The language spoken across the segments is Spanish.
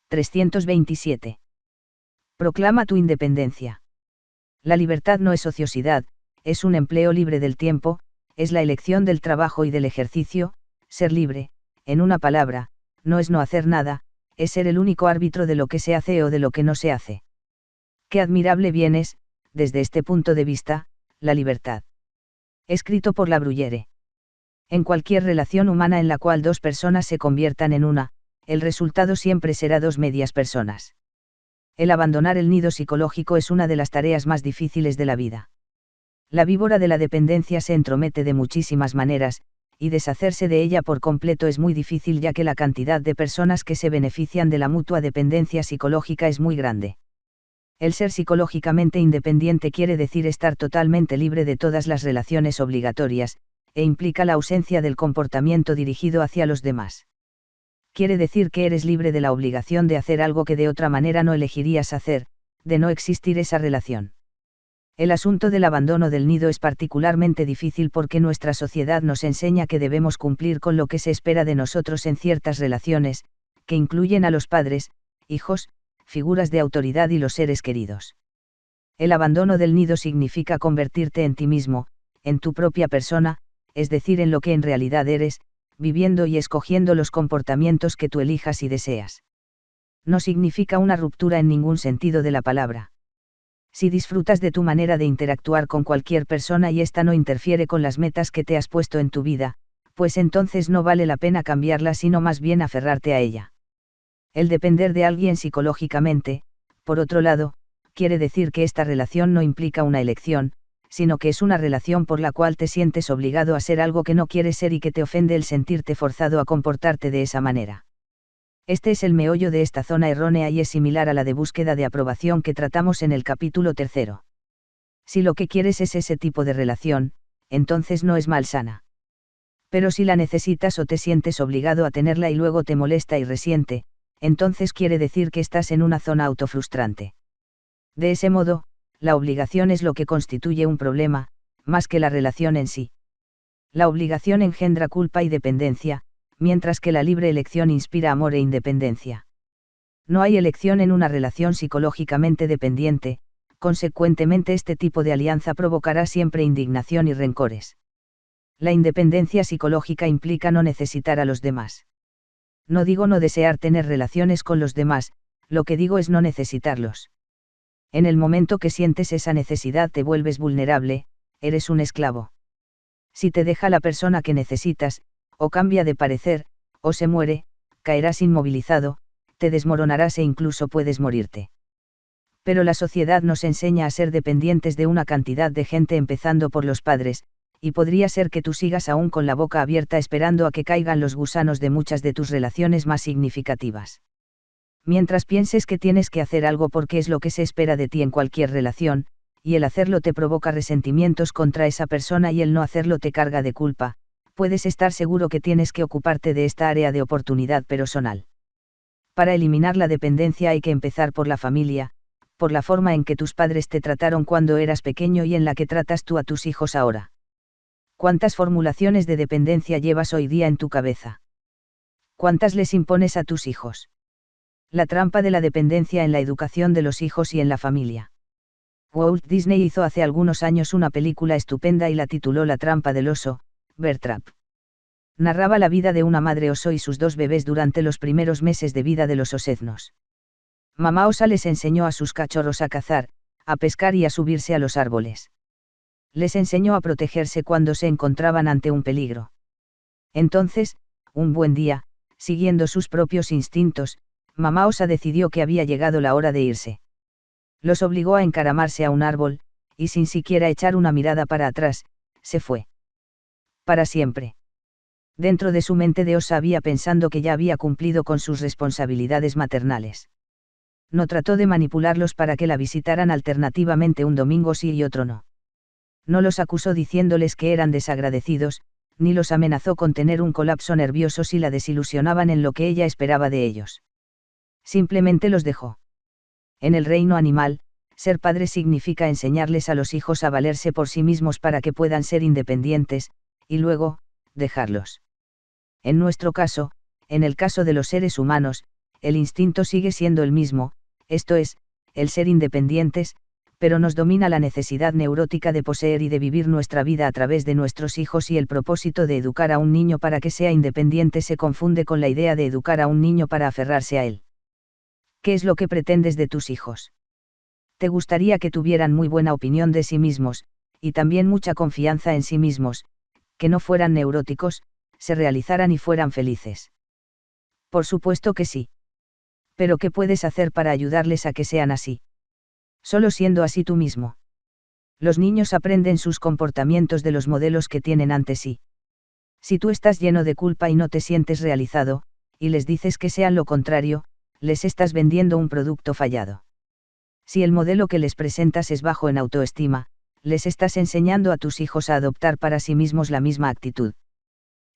327. Proclama tu independencia. La libertad no es ociosidad, es un empleo libre del tiempo, es la elección del trabajo y del ejercicio. Ser libre, en una palabra, no es no hacer nada, es ser el único árbitro de lo que se hace o de lo que no se hace. Qué admirable bien es, desde este punto de vista, la libertad. Escrito por La Bruyère. En cualquier relación humana en la cual dos personas se conviertan en una, el resultado siempre será dos medias personas. El abandonar el nido psicológico es una de las tareas más difíciles de la vida. La víbora de la dependencia se entromete de muchísimas maneras, y deshacerse de ella por completo es muy difícil ya que la cantidad de personas que se benefician de la mutua dependencia psicológica es muy grande. El ser psicológicamente independiente quiere decir estar totalmente libre de todas las relaciones obligatorias, e implica la ausencia del comportamiento dirigido hacia los demás. Quiere decir que eres libre de la obligación de hacer algo que de otra manera no elegirías hacer, de no existir esa relación. El asunto del abandono del nido es particularmente difícil porque nuestra sociedad nos enseña que debemos cumplir con lo que se espera de nosotros en ciertas relaciones, que incluyen a los padres, hijos, figuras de autoridad y los seres queridos. El abandono del nido significa convertirte en ti mismo, en tu propia persona, es decir, en lo que en realidad eres, viviendo y escogiendo los comportamientos que tú elijas y deseas. No significa una ruptura en ningún sentido de la palabra. Si disfrutas de tu manera de interactuar con cualquier persona y ésta no interfiere con las metas que te has puesto en tu vida, pues entonces no vale la pena cambiarla sino más bien aferrarte a ella. El depender de alguien psicológicamente, por otro lado, quiere decir que esta relación no implica una elección, sino que es una relación por la cual te sientes obligado a ser algo que no quieres ser y que te ofende el sentirte forzado a comportarte de esa manera. Este es el meollo de esta zona errónea y es similar a la de búsqueda de aprobación que tratamos en el capítulo 3. Si lo que quieres es ese tipo de relación, entonces no es malsana. Pero si la necesitas o te sientes obligado a tenerla y luego te molesta y resiente, entonces quiere decir que estás en una zona autofrustrante. De ese modo, la obligación es lo que constituye un problema, más que la relación en sí. La obligación engendra culpa y dependencia, mientras que la libre elección inspira amor e independencia. No hay elección en una relación psicológicamente dependiente, consecuentemente este tipo de alianza provocará siempre indignación y rencores. La independencia psicológica implica no necesitar a los demás. No digo no desear tener relaciones con los demás, lo que digo es no necesitarlos. En el momento que sientes esa necesidad te vuelves vulnerable, eres un esclavo. Si te deja la persona que necesitas, o cambia de parecer, o se muere, caerás inmovilizado, te desmoronarás e incluso puedes morirte. Pero la sociedad nos enseña a ser dependientes de una cantidad de gente empezando por los padres, y podría ser que tú sigas aún con la boca abierta esperando a que caigan los gusanos de muchas de tus relaciones más significativas. Mientras pienses que tienes que hacer algo porque es lo que se espera de ti en cualquier relación, y el hacerlo te provoca resentimientos contra esa persona y el no hacerlo te carga de culpa, puedes estar seguro que tienes que ocuparte de esta área de oportunidad personal. Para eliminar la dependencia hay que empezar por la familia, por la forma en que tus padres te trataron cuando eras pequeño y en la que tratas tú a tus hijos ahora. ¿Cuántas formulaciones de dependencia llevas hoy día en tu cabeza? ¿Cuántas les impones a tus hijos? La trampa de la dependencia en la educación de los hijos y en la familia. Walt Disney hizo hace algunos años una película estupenda y la tituló La trampa del oso, Bear Trap. Narraba la vida de una madre oso y sus dos bebés durante los primeros meses de vida de los oseznos. Mamá osa les enseñó a sus cachorros a cazar, a pescar y a subirse a los árboles. Les enseñó a protegerse cuando se encontraban ante un peligro. Entonces, un buen día, siguiendo sus propios instintos, mamá osa decidió que había llegado la hora de irse. Los obligó a encaramarse a un árbol, y sin siquiera echar una mirada para atrás, se fue. Para siempre. Dentro de su mente de osa había pensando que ya había cumplido con sus responsabilidades maternales. No trató de manipularlos para que la visitaran alternativamente un domingo sí y otro no. No los acusó diciéndoles que eran desagradecidos, ni los amenazó con tener un colapso nervioso si la desilusionaban en lo que ella esperaba de ellos. Simplemente los dejó. En el reino animal, ser padre significa enseñarles a los hijos a valerse por sí mismos para que puedan ser independientes, y luego, dejarlos. En nuestro caso, en el caso de los seres humanos, el instinto sigue siendo el mismo, esto es, el ser independientes, pero nos domina la necesidad neurótica de poseer y de vivir nuestra vida a través de nuestros hijos, y el propósito de educar a un niño para que sea independiente se confunde con la idea de educar a un niño para aferrarse a él. ¿Qué es lo que pretendes de tus hijos? Te gustaría que tuvieran muy buena opinión de sí mismos, y también mucha confianza en sí mismos, que no fueran neuróticos, se realizaran y fueran felices. Por supuesto que sí. Pero ¿qué puedes hacer para ayudarles a que sean así? Solo siendo así tú mismo. Los niños aprenden sus comportamientos de los modelos que tienen ante sí. Si tú estás lleno de culpa y no te sientes realizado, y les dices que sean lo contrario, les estás vendiendo un producto fallado. Si el modelo que les presentas es bajo en autoestima, les estás enseñando a tus hijos a adoptar para sí mismos la misma actitud.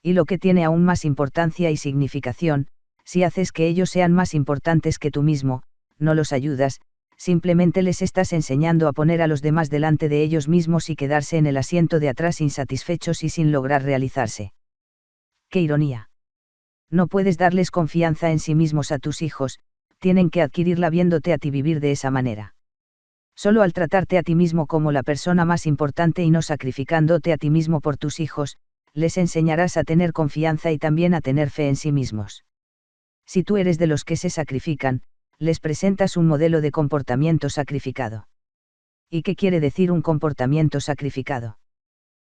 Y lo que tiene aún más importancia y significación, si haces que ellos sean más importantes que tú mismo, no los ayudas, simplemente les estás enseñando a poner a los demás delante de ellos mismos y quedarse en el asiento de atrás insatisfechos y sin lograr realizarse. ¡Qué ironía! No puedes darles confianza en sí mismos a tus hijos, tienen que adquirirla viéndote a ti vivir de esa manera. Solo al tratarte a ti mismo como la persona más importante y no sacrificándote a ti mismo por tus hijos, les enseñarás a tener confianza y también a tener fe en sí mismos. Si tú eres de los que se sacrifican, les presentas un modelo de comportamiento sacrificado. ¿Y qué quiere decir un comportamiento sacrificado?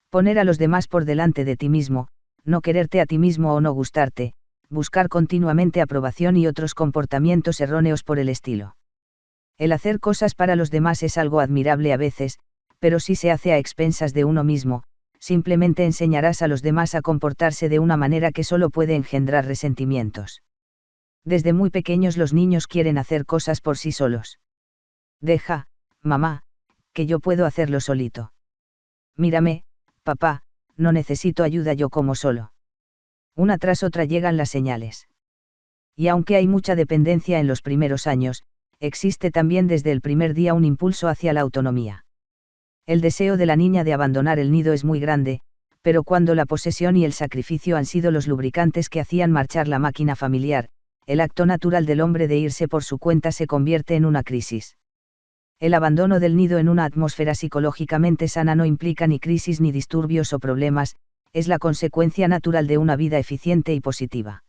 Poner a los demás por delante de ti mismo, no quererte a ti mismo o no gustarte, buscar continuamente aprobación y otros comportamientos erróneos por el estilo. El hacer cosas para los demás es algo admirable a veces, pero si se hace a expensas de uno mismo, simplemente enseñarás a los demás a comportarse de una manera que solo puede engendrar resentimientos. Desde muy pequeños los niños quieren hacer cosas por sí solos. Deja, mamá, que yo puedo hacerlo solito. Mírame, papá, no necesito ayuda, yo como solo. Una tras otra llegan las señales. Y aunque hay mucha dependencia en los primeros años, existe también desde el primer día un impulso hacia la autonomía. El deseo de la niña de abandonar el nido es muy grande, pero cuando la posesión y el sacrificio han sido los lubricantes que hacían marchar la máquina familiar, el acto natural del hombre de irse por su cuenta se convierte en una crisis. El abandono del nido en una atmósfera psicológicamente sana no implica ni crisis ni disturbios o problemas, es la consecuencia natural de una vida eficiente y positiva.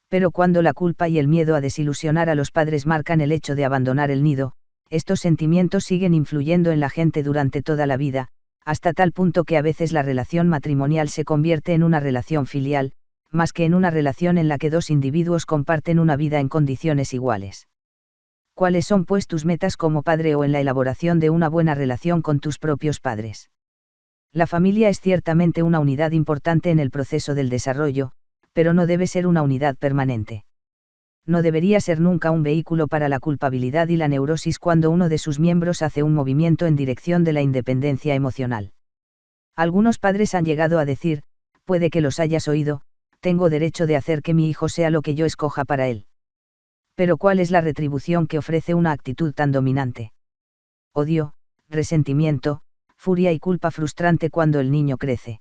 Pero cuando la culpa y el miedo a desilusionar a los padres marcan el hecho de abandonar el nido, estos sentimientos siguen influyendo en la gente durante toda la vida, hasta tal punto que a veces la relación matrimonial se convierte en una relación filial, más que en una relación en la que dos individuos comparten una vida en condiciones iguales. ¿Cuáles son pues tus metas como padre o en la elaboración de una buena relación con tus propios padres? La familia es ciertamente una unidad importante en el proceso del desarrollo, pero no debe ser una unidad permanente. No debería ser nunca un vehículo para la culpabilidad y la neurosis cuando uno de sus miembros hace un movimiento en dirección de la independencia emocional. Algunos padres han llegado a decir, puede que los hayas oído, tengo derecho de hacer que mi hijo sea lo que yo escoja para él. Pero ¿cuál es la retribución que ofrece una actitud tan dominante? Odio, resentimiento, furia y culpa frustrante cuando el niño crece.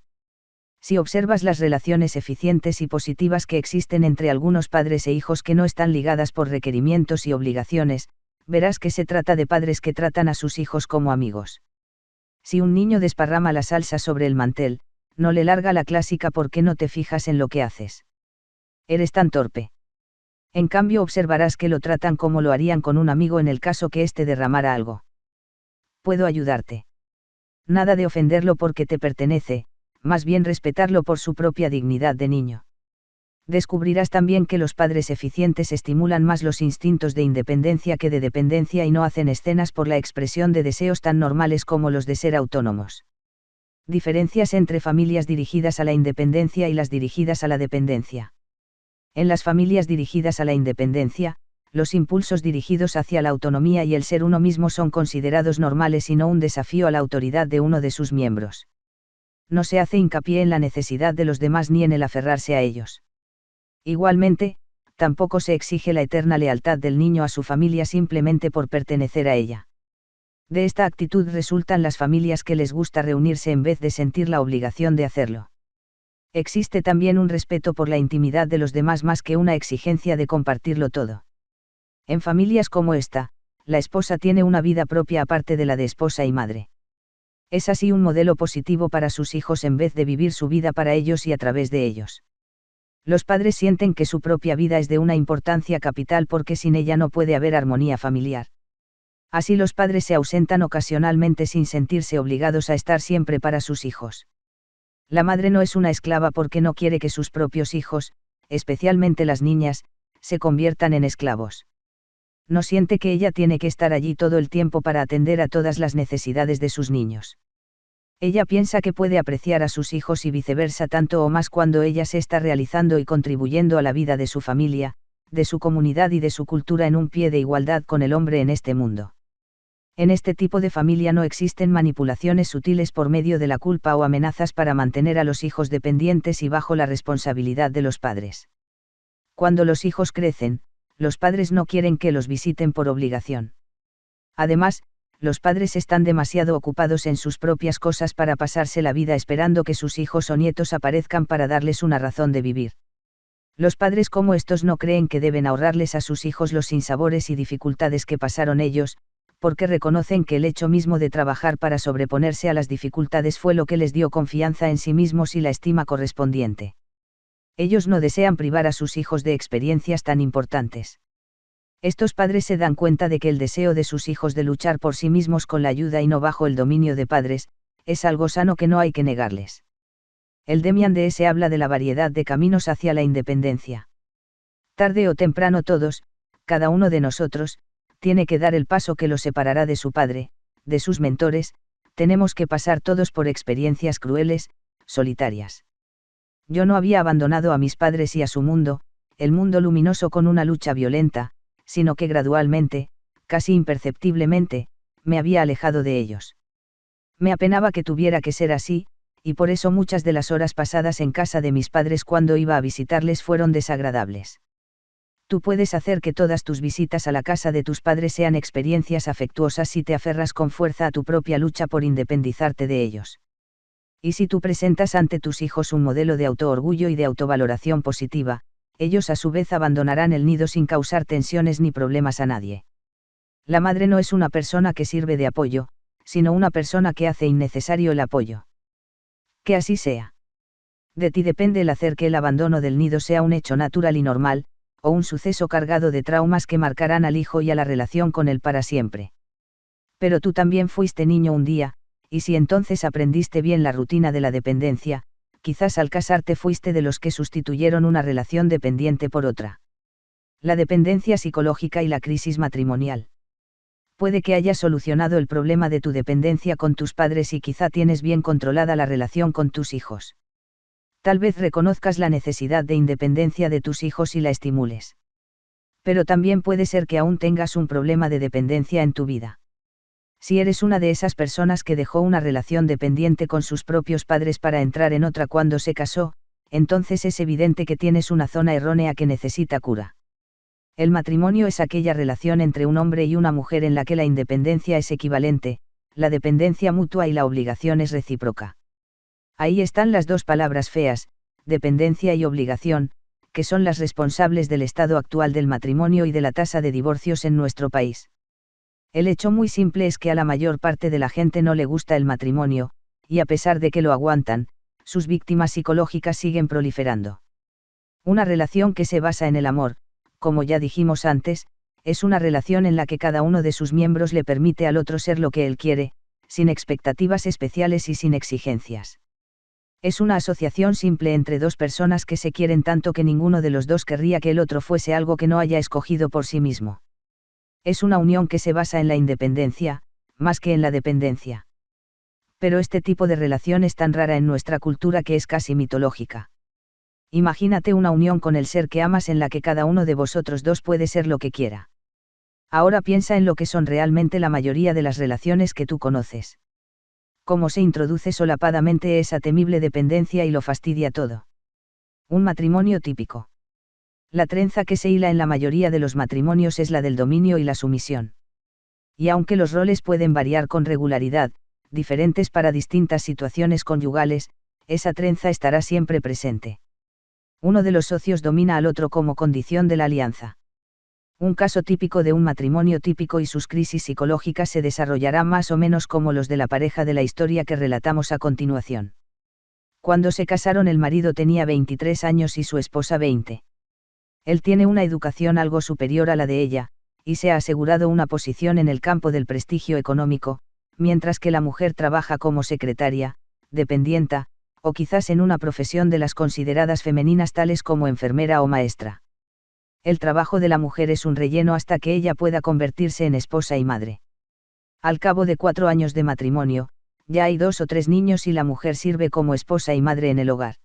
Si observas las relaciones eficientes y positivas que existen entre algunos padres e hijos que no están ligadas por requerimientos y obligaciones, verás que se trata de padres que tratan a sus hijos como amigos. Si un niño desparrama la salsa sobre el mantel, no le larga la clásica ¿por qué no te fijas en lo que haces? Eres tan torpe. En cambio observarás que lo tratan como lo harían con un amigo en el caso que éste derramara algo. Puedo ayudarte. Nada de ofenderlo porque te pertenece, más bien respetarlo por su propia dignidad de niño. Descubrirás también que los padres eficientes estimulan más los instintos de independencia que de dependencia y no hacen escenas por la expresión de deseos tan normales como los de ser autónomos. Diferencias entre familias dirigidas a la independencia y las dirigidas a la dependencia. En las familias dirigidas a la independencia, los impulsos dirigidos hacia la autonomía y el ser uno mismo son considerados normales y no un desafío a la autoridad de uno de sus miembros. No se hace hincapié en la necesidad de los demás ni en el aferrarse a ellos. Igualmente, tampoco se exige la eterna lealtad del niño a su familia simplemente por pertenecer a ella. De esta actitud resultan las familias que les gusta reunirse en vez de sentir la obligación de hacerlo. Existe también un respeto por la intimidad de los demás más que una exigencia de compartirlo todo. En familias como esta, la esposa tiene una vida propia aparte de la de esposa y madre. Es así un modelo positivo para sus hijos en vez de vivir su vida para ellos y a través de ellos. Los padres sienten que su propia vida es de una importancia capital porque sin ella no puede haber armonía familiar. Así los padres se ausentan ocasionalmente sin sentirse obligados a estar siempre para sus hijos. La madre no es una esclava porque no quiere que sus propios hijos, especialmente las niñas, se conviertan en esclavos. No siente que ella tiene que estar allí todo el tiempo para atender a todas las necesidades de sus niños. Ella piensa que puede apreciar a sus hijos y viceversa tanto o más cuando ella se está realizando y contribuyendo a la vida de su familia, de su comunidad y de su cultura en un pie de igualdad con el hombre en este mundo. En este tipo de familia no existen manipulaciones sutiles por medio de la culpa o amenazas para mantener a los hijos dependientes y bajo la responsabilidad de los padres. Cuando los hijos crecen, los padres no quieren que los visiten por obligación. Además, los padres están demasiado ocupados en sus propias cosas para pasarse la vida esperando que sus hijos o nietos aparezcan para darles una razón de vivir. Los padres como estos no creen que deben ahorrarles a sus hijos los sinsabores y dificultades que pasaron ellos, porque reconocen que el hecho mismo de trabajar para sobreponerse a las dificultades fue lo que les dio confianza en sí mismos y la estima correspondiente. Ellos no desean privar a sus hijos de experiencias tan importantes. Estos padres se dan cuenta de que el deseo de sus hijos de luchar por sí mismos con la ayuda y no bajo el dominio de padres, es algo sano que no hay que negarles. El Demian de S. habla de la variedad de caminos hacia la independencia. Tarde o temprano todos, cada uno de nosotros, tiene que dar el paso que lo separará de su padre, de sus mentores, tenemos que pasar todos por experiencias crueles, solitarias. Yo no había abandonado a mis padres y a su mundo, el mundo luminoso con una lucha violenta, sino que gradualmente, casi imperceptiblemente, me había alejado de ellos. Me apenaba que tuviera que ser así, y por eso muchas de las horas pasadas en casa de mis padres cuando iba a visitarles fueron desagradables. Tú puedes hacer que todas tus visitas a la casa de tus padres sean experiencias afectuosas si te aferras con fuerza a tu propia lucha por independizarte de ellos. Y si tú presentas ante tus hijos un modelo de autoorgullo y de autovaloración positiva, ellos a su vez abandonarán el nido sin causar tensiones ni problemas a nadie. La madre no es una persona que sirve de apoyo, sino una persona que hace innecesario el apoyo. Que así sea. De ti depende el hacer que el abandono del nido sea un hecho natural y normal, o un suceso cargado de traumas que marcarán al hijo y a la relación con él para siempre. Pero tú también fuiste niño un día, y si entonces aprendiste bien la rutina de la dependencia, quizás al casarte fuiste de los que sustituyeron una relación dependiente por otra. La dependencia psicológica y la crisis matrimonial. Puede que hayas solucionado el problema de tu dependencia con tus padres y quizá tienes bien controlada la relación con tus hijos. Tal vez reconozcas la necesidad de independencia de tus hijos y la estimules. Pero también puede ser que aún tengas un problema de dependencia en tu vida. Si eres una de esas personas que dejó una relación dependiente con sus propios padres para entrar en otra cuando se casó, entonces es evidente que tienes una zona errónea que necesita cura. El matrimonio es aquella relación entre un hombre y una mujer en la que la independencia es equivalente, la dependencia mutua y la obligación es recíproca. Ahí están las dos palabras feas, dependencia y obligación, que son las responsables del estado actual del matrimonio y de la tasa de divorcios en nuestro país. El hecho muy simple es que a la mayor parte de la gente no le gusta el matrimonio, y a pesar de que lo aguantan, sus víctimas psicológicas siguen proliferando. Una relación que se basa en el amor, como ya dijimos antes, es una relación en la que cada uno de sus miembros le permite al otro ser lo que él quiere, sin expectativas especiales y sin exigencias. Es una asociación simple entre dos personas que se quieren tanto que ninguno de los dos querría que el otro fuese algo que no haya escogido por sí mismo. Es una unión que se basa en la independencia, más que en la dependencia. Pero este tipo de relación es tan rara en nuestra cultura que es casi mitológica. Imagínate una unión con el ser que amas en la que cada uno de vosotros dos puede ser lo que quiera. Ahora piensa en lo que son realmente la mayoría de las relaciones que tú conoces. Cómo se introduce solapadamente esa temible dependencia y lo fastidia todo. Un matrimonio típico. La trenza que se hila en la mayoría de los matrimonios es la del dominio y la sumisión. Y aunque los roles pueden variar con regularidad, diferentes para distintas situaciones conyugales, esa trenza estará siempre presente. Uno de los socios domina al otro como condición de la alianza. Un caso típico de un matrimonio típico y sus crisis psicológicas se desarrollará más o menos como los de la pareja de la historia que relatamos a continuación. Cuando se casaron el marido tenía 23 años y su esposa 20. Él tiene una educación algo superior a la de ella, y se ha asegurado una posición en el campo del prestigio económico, mientras que la mujer trabaja como secretaria, dependienta, o quizás en una profesión de las consideradas femeninas tales como enfermera o maestra. El trabajo de la mujer es un relleno hasta que ella pueda convertirse en esposa y madre. Al cabo de 4 años de matrimonio, ya hay 2 o 3 niños y la mujer sirve como esposa y madre en el hogar.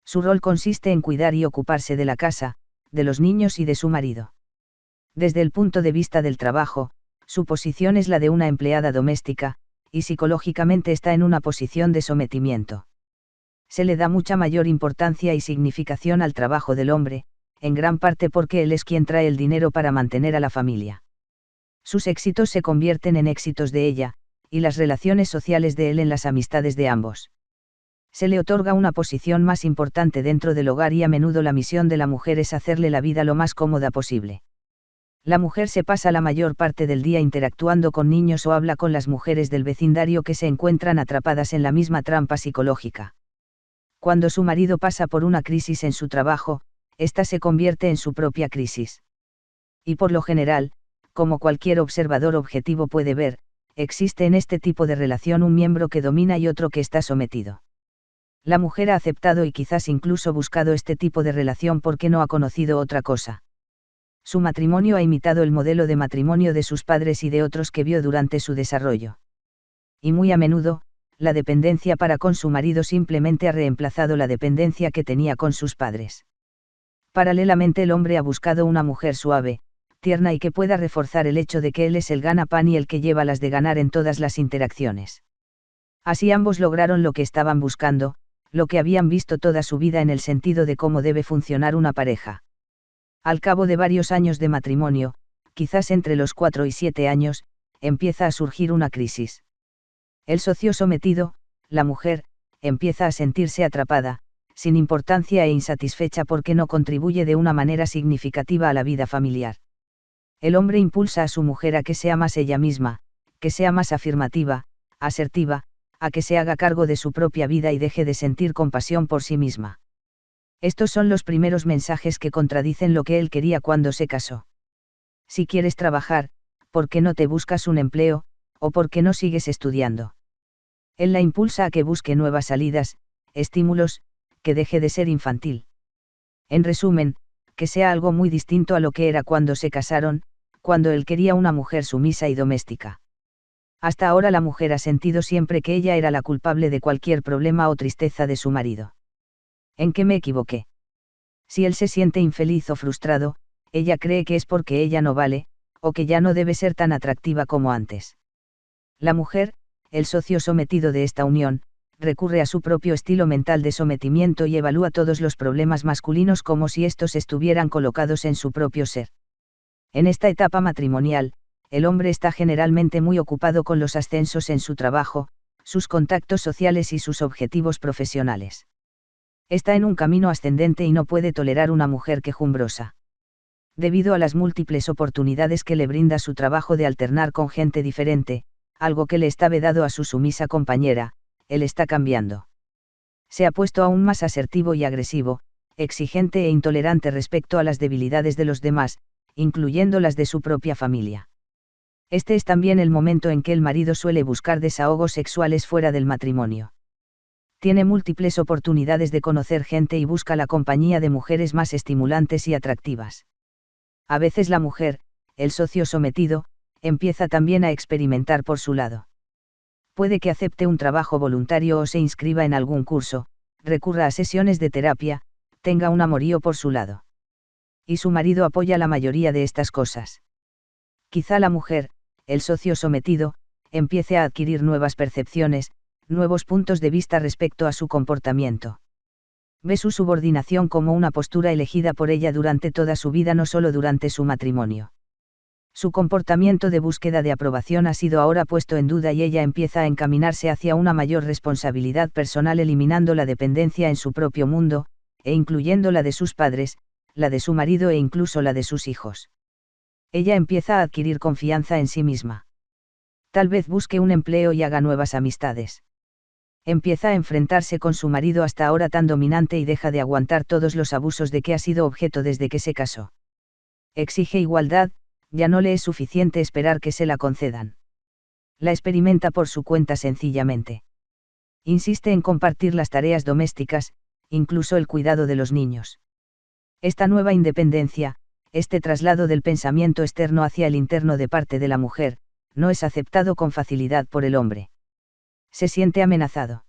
Su rol consiste en cuidar y ocuparse de la casa, de los niños y de su marido. Desde el punto de vista del trabajo, su posición es la de una empleada doméstica, y psicológicamente está en una posición de sometimiento. Se le da mucha mayor importancia y significación al trabajo del hombre, en gran parte porque él es quien trae el dinero para mantener a la familia. Sus éxitos se convierten en éxitos de ella, y las relaciones sociales de él en las amistades de ambos. Se le otorga una posición más importante dentro del hogar y a menudo la misión de la mujer es hacerle la vida lo más cómoda posible. La mujer se pasa la mayor parte del día interactuando con niños o habla con las mujeres del vecindario que se encuentran atrapadas en la misma trampa psicológica. Cuando su marido pasa por una crisis en su trabajo, ésta se convierte en su propia crisis. Y por lo general, como cualquier observador objetivo puede ver, existe en este tipo de relación un miembro que domina y otro que está sometido. La mujer ha aceptado y quizás incluso buscado este tipo de relación porque no ha conocido otra cosa. Su matrimonio ha imitado el modelo de matrimonio de sus padres y de otros que vio durante su desarrollo. Y muy a menudo, la dependencia para con su marido simplemente ha reemplazado la dependencia que tenía con sus padres. Paralelamente el hombre ha buscado una mujer suave, tierna y que pueda reforzar el hecho de que él es el gana-pan y el que lleva las de ganar en todas las interacciones. Así ambos lograron lo que estaban buscando, lo que habían visto toda su vida en el sentido de cómo debe funcionar una pareja. Al cabo de varios años de matrimonio, quizás entre los 4 y 7 años, empieza a surgir una crisis. El socio sometido, la mujer, empieza a sentirse atrapada, sin importancia e insatisfecha porque no contribuye de una manera significativa a la vida familiar. El hombre impulsa a su mujer a que sea más ella misma, que sea más afirmativa, asertiva, a que se haga cargo de su propia vida y deje de sentir compasión por sí misma. Estos son los primeros mensajes que contradicen lo que él quería cuando se casó. Si quieres trabajar, ¿por qué no te buscas un empleo, o por qué no sigues estudiando? Él la impulsa a que busque nuevas salidas, estímulos, que deje de ser infantil. En resumen, que sea algo muy distinto a lo que era cuando se casaron, cuando él quería una mujer sumisa y doméstica. Hasta ahora la mujer ha sentido siempre que ella era la culpable de cualquier problema o tristeza de su marido. ¿En qué me equivoqué? Si él se siente infeliz o frustrado, ella cree que es porque ella no vale, o que ya no debe ser tan atractiva como antes. La mujer, el socio sometido de esta unión, recurre a su propio estilo mental de sometimiento y evalúa todos los problemas masculinos como si estos estuvieran colocados en su propio ser. En esta etapa matrimonial, el hombre está generalmente muy ocupado con los ascensos en su trabajo, sus contactos sociales y sus objetivos profesionales. Está en un camino ascendente y no puede tolerar una mujer quejumbrosa. Debido a las múltiples oportunidades que le brinda su trabajo de alternar con gente diferente, algo que le está vedado a su sumisa compañera, él está cambiando. Se ha puesto aún más asertivo y agresivo, exigente e intolerante respecto a las debilidades de los demás, incluyendo las de su propia familia. Este es también el momento en que el marido suele buscar desahogos sexuales fuera del matrimonio. Tiene múltiples oportunidades de conocer gente y busca la compañía de mujeres más estimulantes y atractivas. A veces la mujer, el socio sometido, empieza también a experimentar por su lado. Puede que acepte un trabajo voluntario o se inscriba en algún curso, recurra a sesiones de terapia, tenga un amorío por su lado. Y su marido apoya la mayoría de estas cosas. Quizá la mujer, el socio sometido, empiece a adquirir nuevas percepciones, nuevos puntos de vista respecto a su comportamiento. Ve su subordinación como una postura elegida por ella durante toda su vida, no solo durante su matrimonio. Su comportamiento de búsqueda de aprobación ha sido ahora puesto en duda y ella empieza a encaminarse hacia una mayor responsabilidad personal eliminando la dependencia en su propio mundo, e incluyendo la de sus padres, la de su marido e incluso la de sus hijos. Ella empieza a adquirir confianza en sí misma. Tal vez busque un empleo y haga nuevas amistades. Empieza a enfrentarse con su marido hasta ahora tan dominante y deja de aguantar todos los abusos de que ha sido objeto desde que se casó. Exige igualdad, ya no le es suficiente esperar que se la concedan. La experimenta por su cuenta sencillamente. Insiste en compartir las tareas domésticas, incluso el cuidado de los niños. Esta nueva independencia, este traslado del pensamiento externo hacia el interno de parte de la mujer, no es aceptado con facilidad por el hombre. Se siente amenazado.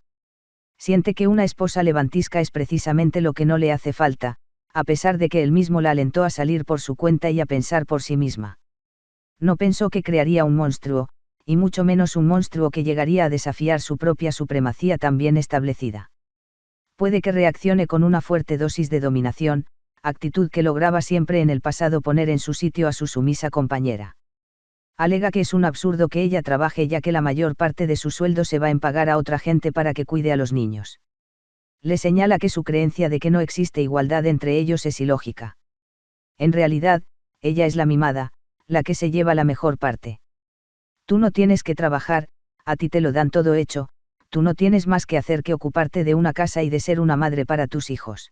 Siente que una esposa levantisca es precisamente lo que no le hace falta, a pesar de que él mismo la alentó a salir por su cuenta y a pensar por sí misma. No pensó que crearía un monstruo, y mucho menos un monstruo que llegaría a desafiar su propia supremacía tan bien establecida. Puede que reaccione con una fuerte dosis de dominación, actitud que lograba siempre en el pasado poner en su sitio a su sumisa compañera. Alega que es un absurdo que ella trabaje ya que la mayor parte de su sueldo se va en pagar a otra gente para que cuide a los niños. Le señala que su creencia de que no existe igualdad entre ellos es ilógica. En realidad, ella es la mimada, la que se lleva la mejor parte. Tú no tienes que trabajar, a ti te lo dan todo hecho, tú no tienes más que hacer que ocuparte de una casa y de ser una madre para tus hijos.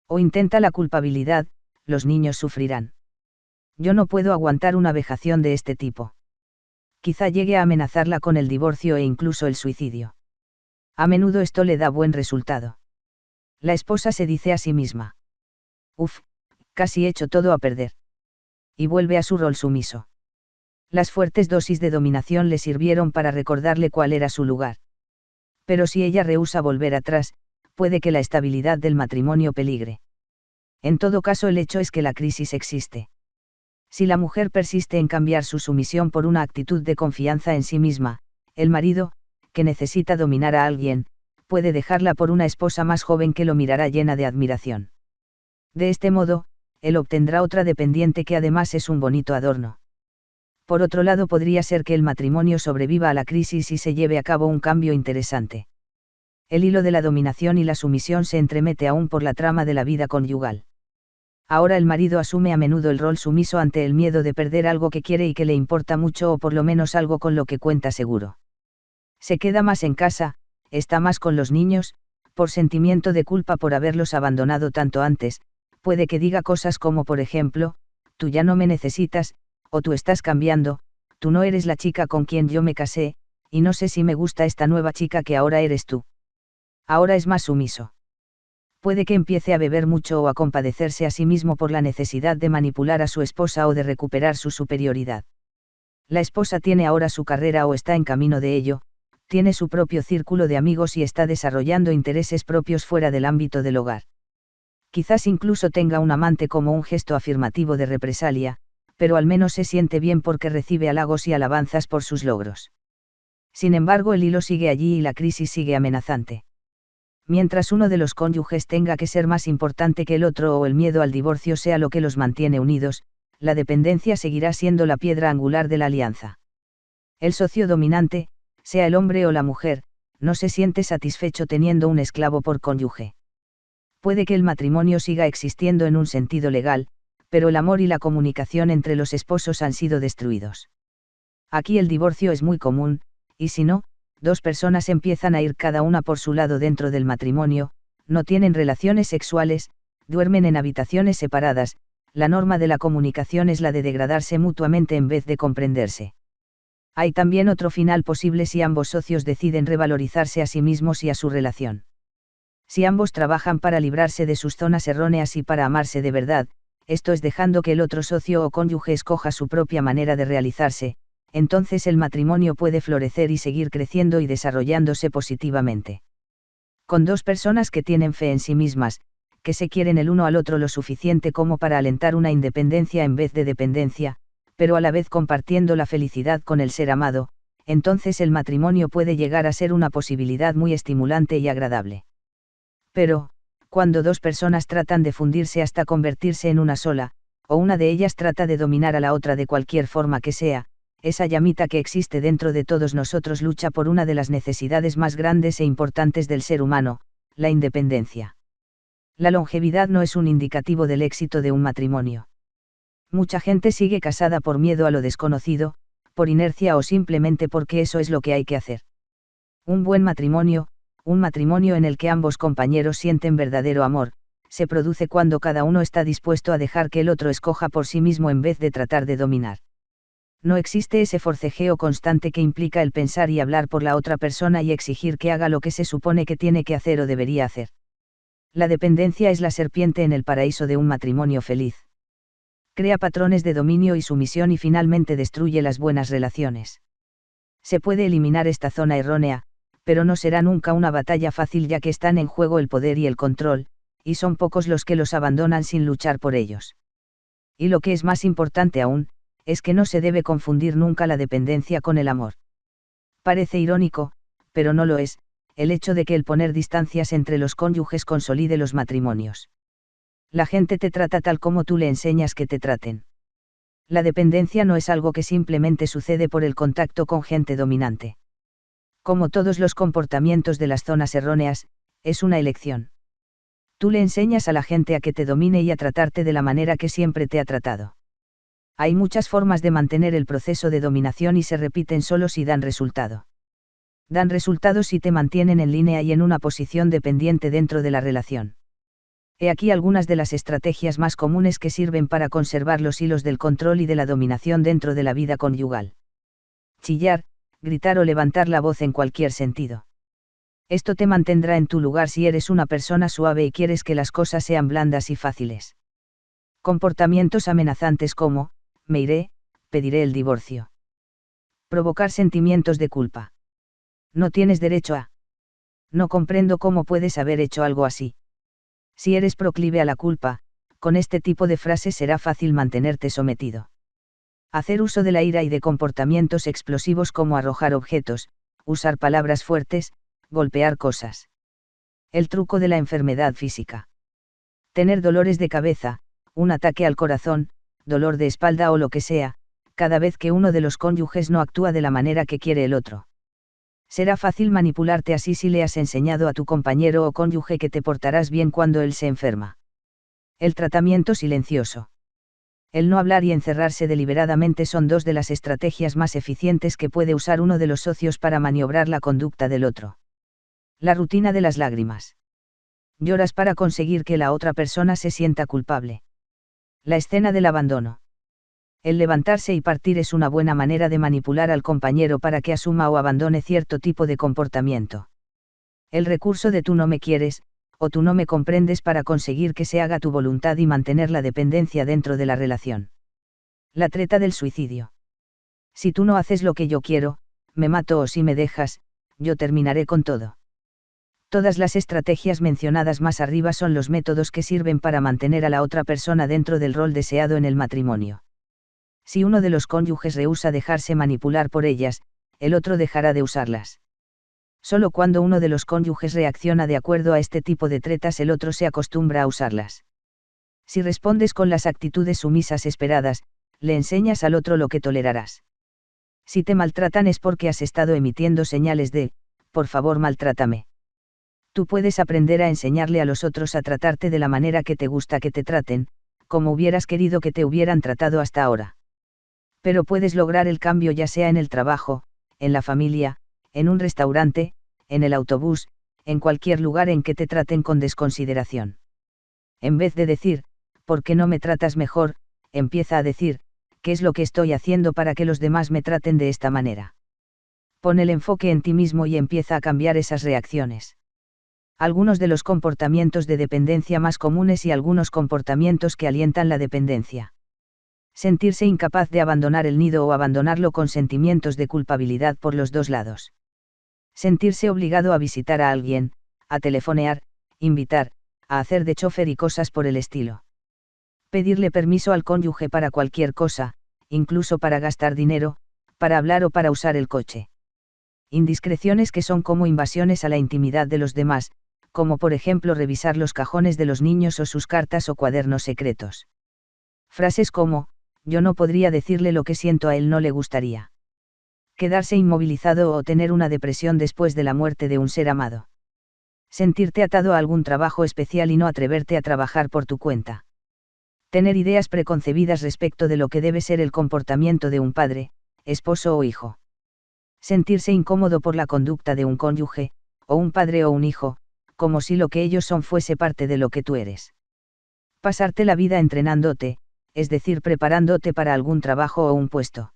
O intenta la culpabilidad, los niños sufrirán. Yo no puedo aguantar una vejación de este tipo. Quizá llegue a amenazarla con el divorcio e incluso el suicidio. A menudo esto le da buen resultado. La esposa se dice a sí misma: Uf, casi he hecho todo a perder. Y vuelve a su rol sumiso. Las fuertes dosis de dominación le sirvieron para recordarle cuál era su lugar. Pero si ella rehúsa volver atrás, puede que la estabilidad del matrimonio peligre. En todo caso, el hecho es que la crisis existe. Si la mujer persiste en cambiar su sumisión por una actitud de confianza en sí misma, el marido, que necesita dominar a alguien, puede dejarla por una esposa más joven que lo mirará llena de admiración. De este modo, él obtendrá otra dependiente que además es un bonito adorno. Por otro lado, podría ser que el matrimonio sobreviva a la crisis y se lleve a cabo un cambio interesante. El hilo de la dominación y la sumisión se entremete aún por la trama de la vida conyugal. Ahora el marido asume a menudo el rol sumiso ante el miedo de perder algo que quiere y que le importa mucho, o por lo menos algo con lo que cuenta seguro. Se queda más en casa, está más con los niños, por sentimiento de culpa por haberlos abandonado tanto antes. Puede que diga cosas como, por ejemplo: tú ya no me necesitas, o tú estás cambiando, tú no eres la chica con quien yo me casé, y no sé si me gusta esta nueva chica que ahora eres tú. Ahora es más sumiso. Puede que empiece a beber mucho o a compadecerse a sí mismo por la necesidad de manipular a su esposa o de recuperar su superioridad. La esposa tiene ahora su carrera o está en camino de ello, tiene su propio círculo de amigos y está desarrollando intereses propios fuera del ámbito del hogar. Quizás incluso tenga un amante como un gesto afirmativo de represalia, pero al menos se siente bien porque recibe halagos y alabanzas por sus logros. Sin embargo, el hilo sigue allí y la crisis sigue amenazante. Mientras uno de los cónyuges tenga que ser más importante que el otro o el miedo al divorcio sea lo que los mantiene unidos, la dependencia seguirá siendo la piedra angular de la alianza. El socio dominante, sea el hombre o la mujer, no se siente satisfecho teniendo un esclavo por cónyuge. Puede que el matrimonio siga existiendo en un sentido legal, pero el amor y la comunicación entre los esposos han sido destruidos. Aquí el divorcio es muy común, y si no, dos personas empiezan a ir cada una por su lado dentro del matrimonio, no tienen relaciones sexuales, duermen en habitaciones separadas, la norma de la comunicación es la de degradarse mutuamente en vez de comprenderse. Hay también otro final posible si ambos socios deciden revalorizarse a sí mismos y a su relación. Si ambos trabajan para librarse de sus zonas erróneas y para amarse de verdad, esto es dejando que el otro socio o cónyuge escoja su propia manera de realizarse, entonces el matrimonio puede florecer y seguir creciendo y desarrollándose positivamente. Con dos personas que tienen fe en sí mismas, que se quieren el uno al otro lo suficiente como para alentar una independencia en vez de dependencia, pero a la vez compartiendo la felicidad con el ser amado, entonces el matrimonio puede llegar a ser una posibilidad muy estimulante y agradable. Pero, cuando dos personas tratan de fundirse hasta convertirse en una sola, o una de ellas trata de dominar a la otra de cualquier forma que sea, esa llamita que existe dentro de todos nosotros lucha por una de las necesidades más grandes e importantes del ser humano, la independencia. La longevidad no es un indicativo del éxito de un matrimonio. Mucha gente sigue casada por miedo a lo desconocido, por inercia o simplemente porque eso es lo que hay que hacer. Un buen matrimonio, un matrimonio en el que ambos compañeros sienten verdadero amor, se produce cuando cada uno está dispuesto a dejar que el otro escoja por sí mismo en vez de tratar de dominar. No existe ese forcejeo constante que implica el pensar y hablar por la otra persona y exigir que haga lo que se supone que tiene que hacer o debería hacer. La dependencia es la serpiente en el paraíso de un matrimonio feliz. Crea patrones de dominio y sumisión y finalmente destruye las buenas relaciones. Se puede eliminar esta zona errónea, pero no será nunca una batalla fácil ya que están en juego el poder y el control, y son pocos los que los abandonan sin luchar por ellos. Y lo que es más importante aún, es que no se debe confundir nunca la dependencia con el amor. Parece irónico, pero no lo es, el hecho de que el poner distancias entre los cónyuges consolide los matrimonios. La gente te trata tal como tú le enseñas que te traten. La dependencia no es algo que simplemente sucede por el contacto con gente dominante. Como todos los comportamientos de las zonas erróneas, es una elección. Tú le enseñas a la gente a que te domine y a tratarte de la manera que siempre te ha tratado. Hay muchas formas de mantener el proceso de dominación y se repiten solo si dan resultado. Dan resultados si te mantienen en línea y en una posición dependiente dentro de la relación. He aquí algunas de las estrategias más comunes que sirven para conservar los hilos del control y de la dominación dentro de la vida conyugal. Chillar, gritar o levantar la voz en cualquier sentido. Esto te mantendrá en tu lugar si eres una persona suave y quieres que las cosas sean blandas y fáciles. Comportamientos amenazantes como, me iré, pediré el divorcio. Provocar sentimientos de culpa. No tienes derecho a. No comprendo cómo puedes haber hecho algo así. Si eres proclive a la culpa, con este tipo de frases será fácil mantenerte sometido. Hacer uso de la ira y de comportamientos explosivos como arrojar objetos, usar palabras fuertes, golpear cosas. El truco de la enfermedad física. Tener dolores de cabeza, un ataque al corazón, dolor de espalda o lo que sea, cada vez que uno de los cónyuges no actúa de la manera que quiere el otro. Será fácil manipularte así si le has enseñado a tu compañero o cónyuge que te portarás bien cuando él se enferma. El tratamiento silencioso. El no hablar y encerrarse deliberadamente son dos de las estrategias más eficientes que puede usar uno de los socios para maniobrar la conducta del otro. La rutina de las lágrimas. Lloras para conseguir que la otra persona se sienta culpable. La escena del abandono. El levantarse y partir es una buena manera de manipular al compañero para que asuma o abandone cierto tipo de comportamiento. El recurso de tú no me quieres, o tú no me comprendes para conseguir que se haga tu voluntad y mantener la dependencia dentro de la relación. La treta del suicidio. Si tú no haces lo que yo quiero, me mato o si me dejas, yo terminaré con todo. Todas las estrategias mencionadas más arriba son los métodos que sirven para mantener a la otra persona dentro del rol deseado en el matrimonio. Si uno de los cónyuges rehúsa dejarse manipular por ellas, el otro dejará de usarlas. Solo cuando uno de los cónyuges reacciona de acuerdo a este tipo de tretas el otro se acostumbra a usarlas. Si respondes con las actitudes sumisas esperadas, le enseñas al otro lo que tolerarás. Si te maltratan es porque has estado emitiendo señales de, por favor maltrátame. Tú puedes aprender a enseñarle a los otros a tratarte de la manera que te gusta que te traten, como hubieras querido que te hubieran tratado hasta ahora. Pero puedes lograr el cambio ya sea en el trabajo, en la familia, en un restaurante, en el autobús, en cualquier lugar en que te traten con desconsideración. En vez de decir, ¿por qué no me tratas mejor?, empieza a decir, ¿qué es lo que estoy haciendo para que los demás me traten de esta manera? Pon el enfoque en ti mismo y empieza a cambiar esas reacciones. Algunos de los comportamientos de dependencia más comunes y algunos comportamientos que alientan la dependencia. Sentirse incapaz de abandonar el nido o abandonarlo con sentimientos de culpabilidad por los dos lados. Sentirse obligado a visitar a alguien, a telefonear, invitar, a hacer de chofer y cosas por el estilo. Pedirle permiso al cónyuge para cualquier cosa, incluso para gastar dinero, para hablar o para usar el coche. Indiscreciones que son como invasiones a la intimidad de los demás, como por ejemplo revisar los cajones de los niños o sus cartas o cuadernos secretos. Frases como, yo no podría decirle lo que siento a él no le gustaría. Quedarse inmovilizado o tener una depresión después de la muerte de un ser amado. Sentirte atado a algún trabajo especial y no atreverte a trabajar por tu cuenta. Tener ideas preconcebidas respecto de lo que debe ser el comportamiento de un padre, esposo o hijo. Sentirse incómodo por la conducta de un cónyuge, o un padre o un hijo, como si lo que ellos son fuese parte de lo que tú eres. Pasarte la vida entrenándote, es decir, preparándote para algún trabajo o un puesto.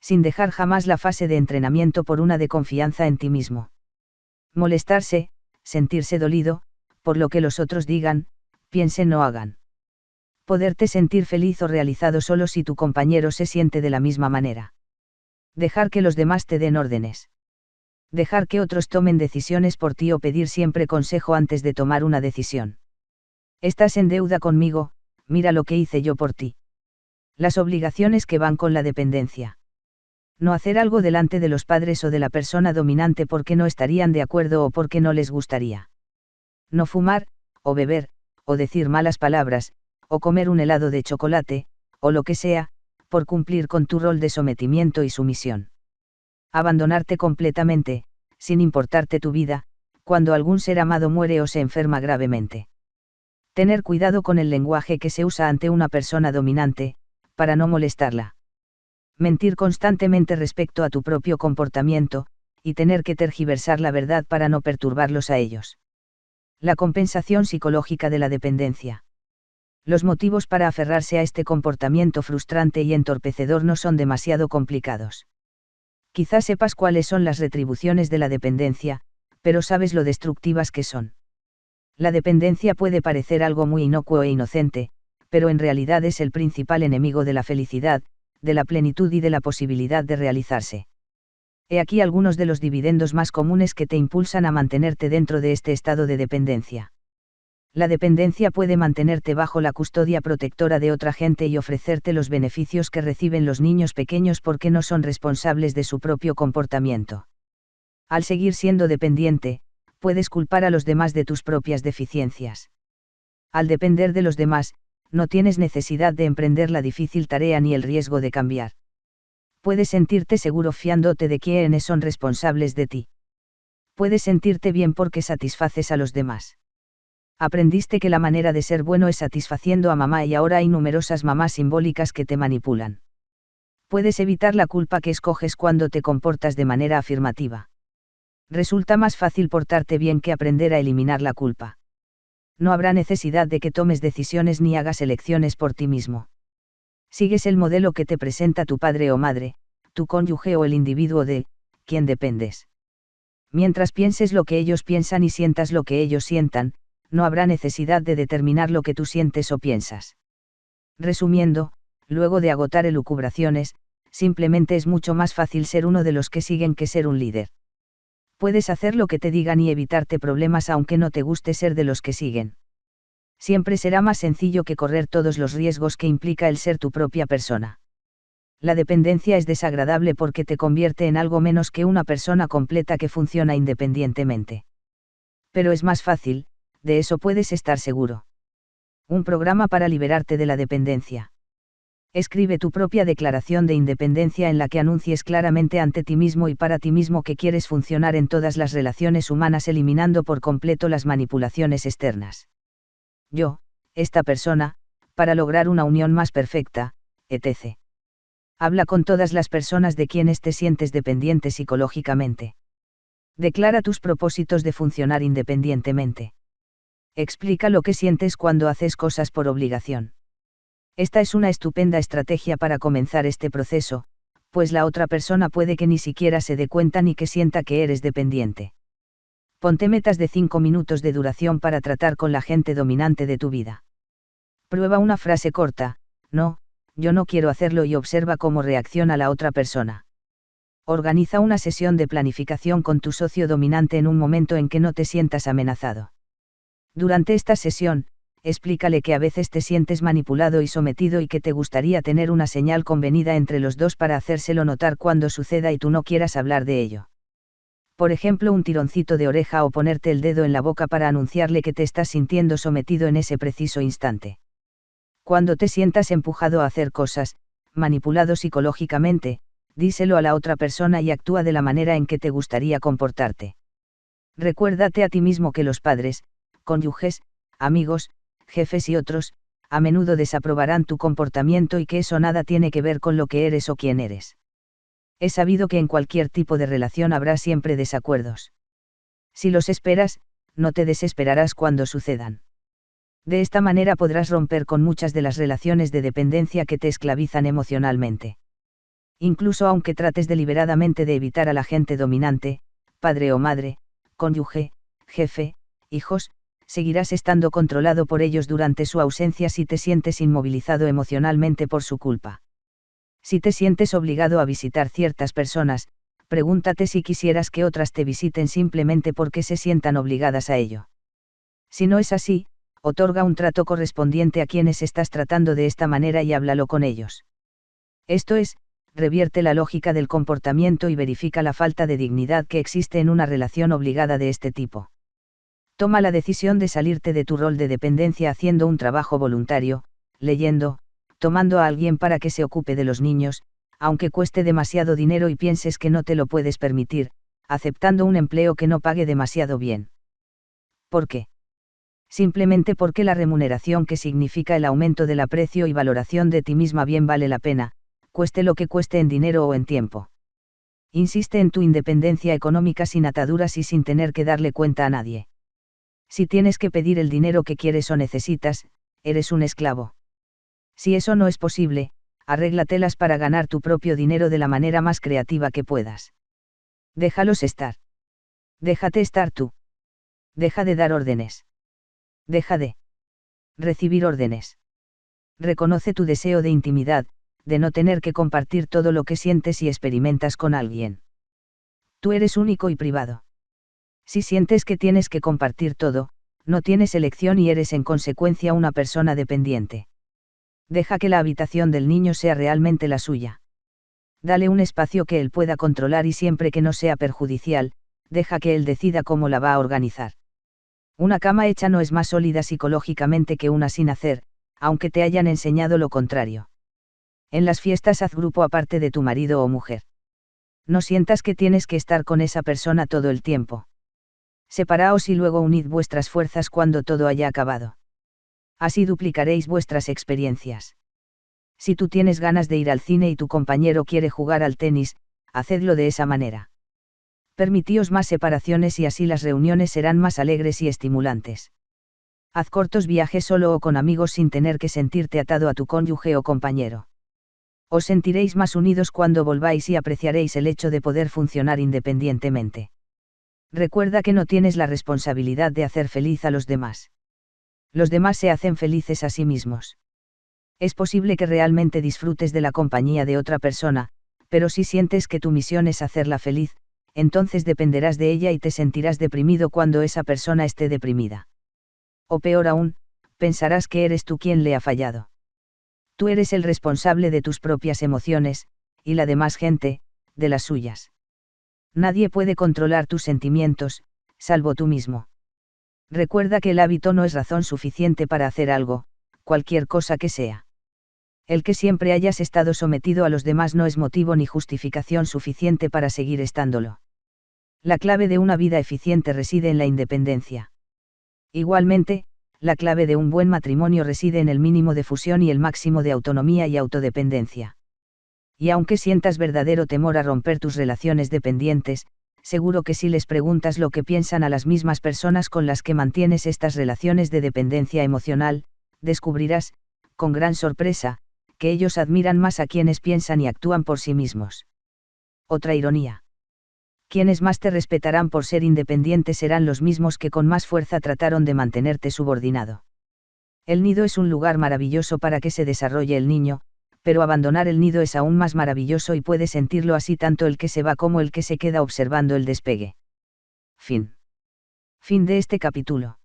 Sin dejar jamás la fase de entrenamiento por una de confianza en ti mismo. Molestarse, sentirse dolido, por lo que los otros digan, piensen o hagan. Poderte sentir feliz o realizado solo si tu compañero se siente de la misma manera. Dejar que los demás te den órdenes. Dejar que otros tomen decisiones por ti o pedir siempre consejo antes de tomar una decisión. Estás en deuda conmigo, mira lo que hice yo por ti. Las obligaciones que van con la dependencia. No hacer algo delante de los padres o de la persona dominante porque no estarían de acuerdo o porque no les gustaría. No fumar, o beber, o decir malas palabras, o comer un helado de chocolate, o lo que sea, por cumplir con tu rol de sometimiento y sumisión. Abandonarte completamente, sin importarte tu vida, cuando algún ser amado muere o se enferma gravemente. Tener cuidado con el lenguaje que se usa ante una persona dominante, para no molestarla. Mentir constantemente respecto a tu propio comportamiento, y tener que tergiversar la verdad para no perturbarlos a ellos. La compensación psicológica de la dependencia. Los motivos para aferrarse a este comportamiento frustrante y entorpecedor no son demasiado complicados. Quizás sepas cuáles son las retribuciones de la dependencia, pero sabes lo destructivas que son. La dependencia puede parecer algo muy inocuo e inocente, pero en realidad es el principal enemigo de la felicidad, de la plenitud y de la posibilidad de realizarse. He aquí algunos de los dividendos más comunes que te impulsan a mantenerte dentro de este estado de dependencia. La dependencia puede mantenerte bajo la custodia protectora de otra gente y ofrecerte los beneficios que reciben los niños pequeños porque no son responsables de su propio comportamiento. Al seguir siendo dependiente, puedes culpar a los demás de tus propias deficiencias. Al depender de los demás, no tienes necesidad de emprender la difícil tarea ni el riesgo de cambiar. Puedes sentirte seguro fiándote de quienes son responsables de ti. Puedes sentirte bien porque satisfaces a los demás. Aprendiste que la manera de ser bueno es satisfaciendo a mamá y ahora hay numerosas mamás simbólicas que te manipulan. Puedes evitar la culpa que escoges cuando te comportas de manera afirmativa. Resulta más fácil portarte bien que aprender a eliminar la culpa. No habrá necesidad de que tomes decisiones ni hagas elecciones por ti mismo. Sigues el modelo que te presenta tu padre o madre, tu cónyuge o el individuo de quien dependes. Mientras pienses lo que ellos piensan y sientas lo que ellos sientan, no habrá necesidad de determinar lo que tú sientes o piensas. Resumiendo, luego de agotar elucubraciones, simplemente es mucho más fácil ser uno de los que siguen que ser un líder. Puedes hacer lo que te digan y evitarte problemas aunque no te guste ser de los que siguen. Siempre será más sencillo que correr todos los riesgos que implica el ser tu propia persona. La dependencia es desagradable porque te convierte en algo menos que una persona completa que funciona independientemente. Pero es más fácil, de eso puedes estar seguro. Un programa para liberarte de la dependencia. Escribe tu propia declaración de independencia en la que anuncies claramente ante ti mismo y para ti mismo que quieres funcionar en todas las relaciones humanas eliminando por completo las manipulaciones externas. Yo, esta persona, para lograr una unión más perfecta, etc. Habla con todas las personas de quienes te sientes dependiente psicológicamente. Declara tus propósitos de funcionar independientemente. Explica lo que sientes cuando haces cosas por obligación. Esta es una estupenda estrategia para comenzar este proceso, pues la otra persona puede que ni siquiera se dé cuenta ni que sienta que eres dependiente. Ponte metas de 5 minutos de duración para tratar con la gente dominante de tu vida. Prueba una frase corta, no, yo no quiero hacerlo y observa cómo reacciona la otra persona. Organiza una sesión de planificación con tu socio dominante en un momento en que no te sientas amenazado. Durante esta sesión, explícale que a veces te sientes manipulado y sometido y que te gustaría tener una señal convenida entre los dos para hacérselo notar cuando suceda y tú no quieras hablar de ello. Por ejemplo, un tironcito de oreja o ponerte el dedo en la boca para anunciarle que te estás sintiendo sometido en ese preciso instante. Cuando te sientas empujado a hacer cosas, manipulado psicológicamente, díselo a la otra persona y actúa de la manera en que te gustaría comportarte. Recuérdate a ti mismo que los padres, cónyuges, amigos, jefes y otros, a menudo desaprobarán tu comportamiento y que eso nada tiene que ver con lo que eres o quién eres. Es sabido que en cualquier tipo de relación habrá siempre desacuerdos. Si los esperas, no te desesperarás cuando sucedan. De esta manera podrás romper con muchas de las relaciones de dependencia que te esclavizan emocionalmente. Incluso aunque trates deliberadamente de evitar a la gente dominante, padre o madre, cónyuge, jefe, hijos, seguirás estando controlado por ellos durante su ausencia si te sientes inmovilizado emocionalmente por su culpa. Si te sientes obligado a visitar ciertas personas, pregúntate si quisieras que otras te visiten simplemente porque se sientan obligadas a ello. Si no es así, otorga un trato correspondiente a quienes estás tratando de esta manera y háblalo con ellos. Esto es, revierte la lógica del comportamiento y verifica la falta de dignidad que existe en una relación obligada de este tipo. Toma la decisión de salirte de tu rol de dependencia haciendo un trabajo voluntario, leyendo, tomando a alguien para que se ocupe de los niños, aunque cueste demasiado dinero y pienses que no te lo puedes permitir, aceptando un empleo que no pague demasiado bien. ¿Por qué? Simplemente porque la remuneración que significa el aumento del aprecio y valoración de ti misma bien vale la pena, cueste lo que cueste en dinero o en tiempo. Insiste en tu independencia económica sin ataduras y sin tener que darle cuenta a nadie. Si tienes que pedir el dinero que quieres o necesitas, eres un esclavo. Si eso no es posible, arréglatelas para ganar tu propio dinero de la manera más creativa que puedas. Déjalos estar. Déjate estar tú. Deja de dar órdenes. Deja de recibir órdenes. Reconoce tu deseo de intimidad, de no tener que compartir todo lo que sientes y experimentas con alguien. Tú eres único y privado. Si sientes que tienes que compartir todo, no tienes elección y eres en consecuencia una persona dependiente. Deja que la habitación del niño sea realmente la suya. Dale un espacio que él pueda controlar y siempre que no sea perjudicial, deja que él decida cómo la va a organizar. Una cama hecha no es más sólida psicológicamente que una sin hacer, aunque te hayan enseñado lo contrario. En las fiestas haz grupo aparte de tu marido o mujer. No sientas que tienes que estar con esa persona todo el tiempo. Separaos y luego unid vuestras fuerzas cuando todo haya acabado. Así duplicaréis vuestras experiencias. Si tú tienes ganas de ir al cine y tu compañero quiere jugar al tenis, hacedlo de esa manera. Permitíos más separaciones y así las reuniones serán más alegres y estimulantes. Haz cortos viajes solo o con amigos sin tener que sentirte atado a tu cónyuge o compañero. Os sentiréis más unidos cuando volváis y apreciaréis el hecho de poder funcionar independientemente. Recuerda que no tienes la responsabilidad de hacer feliz a los demás. Los demás se hacen felices a sí mismos. Es posible que realmente disfrutes de la compañía de otra persona, pero si sientes que tu misión es hacerla feliz, entonces dependerás de ella y te sentirás deprimido cuando esa persona esté deprimida. O peor aún, pensarás que eres tú quien le ha fallado. Tú eres el responsable de tus propias emociones, y la demás gente, de las suyas. Nadie puede controlar tus sentimientos, salvo tú mismo. Recuerda que el hábito no es razón suficiente para hacer algo, cualquier cosa que sea. El que siempre hayas estado sometido a los demás no es motivo ni justificación suficiente para seguir estándolo. La clave de una vida eficiente reside en la independencia. Igualmente, la clave de un buen matrimonio reside en el mínimo de fusión y el máximo de autonomía y autodependencia. Y aunque sientas verdadero temor a romper tus relaciones dependientes, seguro que si les preguntas lo que piensan a las mismas personas con las que mantienes estas relaciones de dependencia emocional, descubrirás, con gran sorpresa, que ellos admiran más a quienes piensan y actúan por sí mismos. Otra ironía. Quienes más te respetarán por ser independiente serán los mismos que con más fuerza trataron de mantenerte subordinado. El nido es un lugar maravilloso para que se desarrolle el niño, pero abandonar el nido es aún más maravilloso y puede sentirlo así tanto el que se va como el que se queda observando el despegue. Fin de este capítulo.